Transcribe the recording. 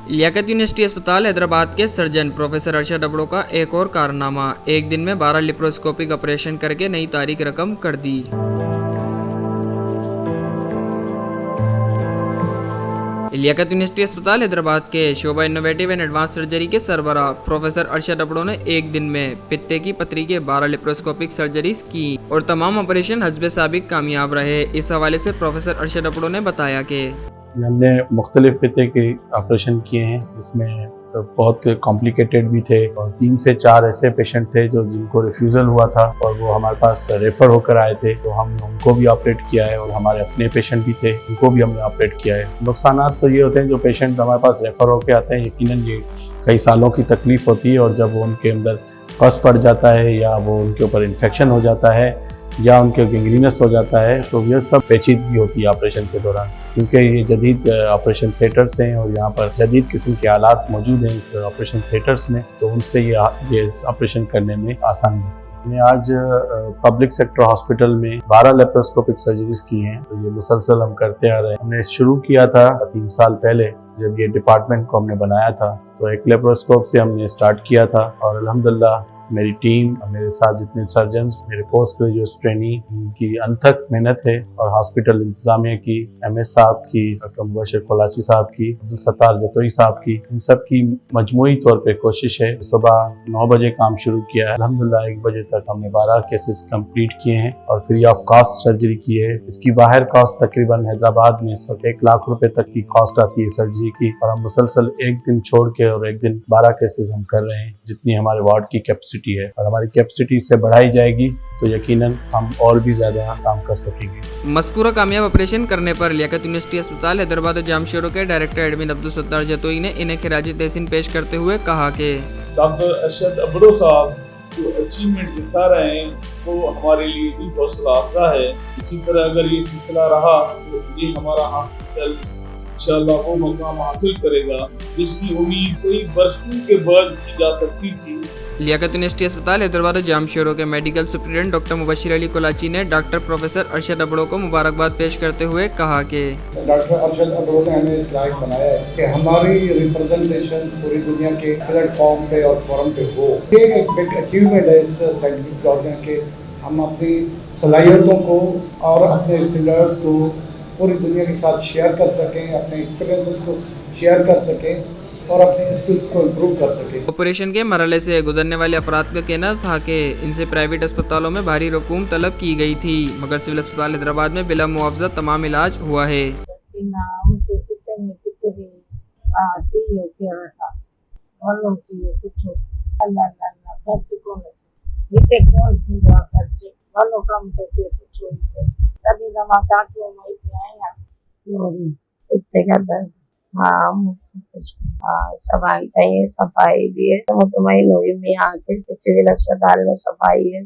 Liaquat university अस्पताल हैदराबाद के surgeon professor Arshad Abro का एक और कारनामा, एक दिन में 12 लिप्रोस्कोपिक ऑपरेशन करके नई तारीख रकम कर दी। लियाकत यूनिवर्सिटी अस्पताल हैदराबाद के शोभा इनोवेटिव एंड एडवांस सर्जरी के सरबराह प्रोफेसर अरशद अबड़ो ने एक दिन में पित्ते की पथरी के 12 लिप्रोस्कोपिक सर्जरीज की और तमाम ऑपरेशन हस्बे साबिक कामयाब रहे। इस हवाले से प्रोफेसर अरशद अबड़ो ने बताया कि हमने मुख्तलिफ पित्ते के ऑपरेशन किए हैं, इसमें बहुत कॉम्प्लिकेटेड भी थे और 3 से 4 ऐसे पेशेंट थे जो जिनको रिफ्यूज़ल हुआ था और वो हमारे पास रेफ़र होकर आए थे, तो हमने उनको भी ऑपरेट किया है और हमारे अपने पेशेंट भी थे उनको भी हमने ऑपरेट किया है। नुकसानात तो ये होते हैं, जो पेशेंट हमारे पास रेफ़र होकर आते हैं यकीनन ये कई सालों की तकलीफ़ होती है और जब वो उनके अंदर कस पड़ जाता है या वो उनके ऊपर इन्फेक्शन हो जाता है या उनके गैंग्रीनस हो जाता है तो ये सब पेचीदगी होती है ऑपरेशन के दौरान, क्योंकि ये जदीद ऑपरेशन थिएटर्स हैं और यहाँ पर जदीद किस्म के आलात मौजूद हैं इस ऑपरेशन थिएटर्स में, तो उनसे ये ऑपरेशन करने में आसानी होती है। हमने आज पब्लिक सेक्टर हॉस्पिटल में 12 लेप्रोस्कोपिक सर्जरीज की हैं, तो ये मुसलसल हम करते आ रहे हैं। हमने शुरू किया था 3 साल पहले जब ये डिपार्टमेंट को हमने बनाया था, तो एक लेप्रोस्कोप से हमने स्टार्ट किया था और अल्हम्दुलिल्लाह मेरी टीम और मेरे साथ जितने सर्जन्स, मेरे पोस्ट ग्रेजुएट ट्रेनी, उनकी अनथक मेहनत है और हॉस्पिटल इंतजामिया की, MS साहब की, डॉक्टर मुबशर कोलाची साहब की, अब्दुल सत्तार जतोई साहब की, इन सब की मजमूई तौर पे कोशिश है। सुबह 9 बजे काम शुरू किया है, अल्हम्दुलिल्लाह 1 बजे तक हमने 12 केसेस कंप्लीट किए हैं और फ्री ऑफ कॉस्ट सर्जरी की है। इसकी बाहर कॉस्ट तकरीबन हैदराबाद में इस वक्त 1 लाख रुपए तक की कॉस्ट आती है सर्जरी की, और हम मुसलसल एक दिन छोड़ के और एक दिन 12 केसेस हम कर रहे हैं, जितनी हमारे वार्ड की कैपेसिटी है और हमारी कैपेसिटी से बढ़ाई जाएगी तो यकीनन हम और भी ज्यादा काम कर सकेंगे। मज़कूरा कामयाब ऑपरेशन करने पर लियाकत यूनिवर्सिटी अस्पताल हैदराबाद जामशोरों के डायरेक्टर एडमिन अब्दुल सत्तार जतोई ने इन्हें खिराज तहसीन पेश करते हुए कहा कि डॉक्टर अरशद अबड़ो साहब जो अचीवमेंट दिखा रहे हैं वो हमारे लिए भी हौसला अफजा है। इसी तरह अगर ये सिलसिला रहा तो ये हमारा हॉस्पिटल इंशाअल्लाह वो मुकाम हासिल करेगा जिसकी उम्मीद कई बरसों के बाद की जा सकती थी। लियाकत यूनिवर्सिटी अस्पताल हैदराबाद जामशोरों के medical superintendent doctor Mubashir Ali Kolachi ने डॉक्टर प्रोफेसर अरशद अबड़ो को मुबारकबाद पेश करते हुए कहा कि डॉक्टर अरशद अबड़ो ने हमें इस लायक बनाया है कि हमारी रिप्रेजेंटेशन पूरी दुनिया के प्लेटफॉर्म पे और फोरम पे हो। ये एक बिग अचीवमेंट है इस साइंटिफिक गवर्नमेंट के, हम अपनी सलाहियतों को और अपने स्टैंडर्ड्स को पूरी दुनिया के साथ शेयर कर सकें, अपने एक्सपीरियंसेस को शेयर कर सकें और अपने स्किल्स को इम्प्रूव कर सकें। ऑपरेशन के मरहले से गुजरने वाले अफराद का कहना था कि इनसे प्राइवेट अस्पतालों में भारी रकूम तलब की गई थी, मगर सिविल अस्पताल हैदराबाद में बिला मुआवजा तमाम इलाज हुआ है। सफाई चाहिए, सफाई भी है, मुतमईन हुई मैं यहाँ के सिविल अस्पताल में सफाई है।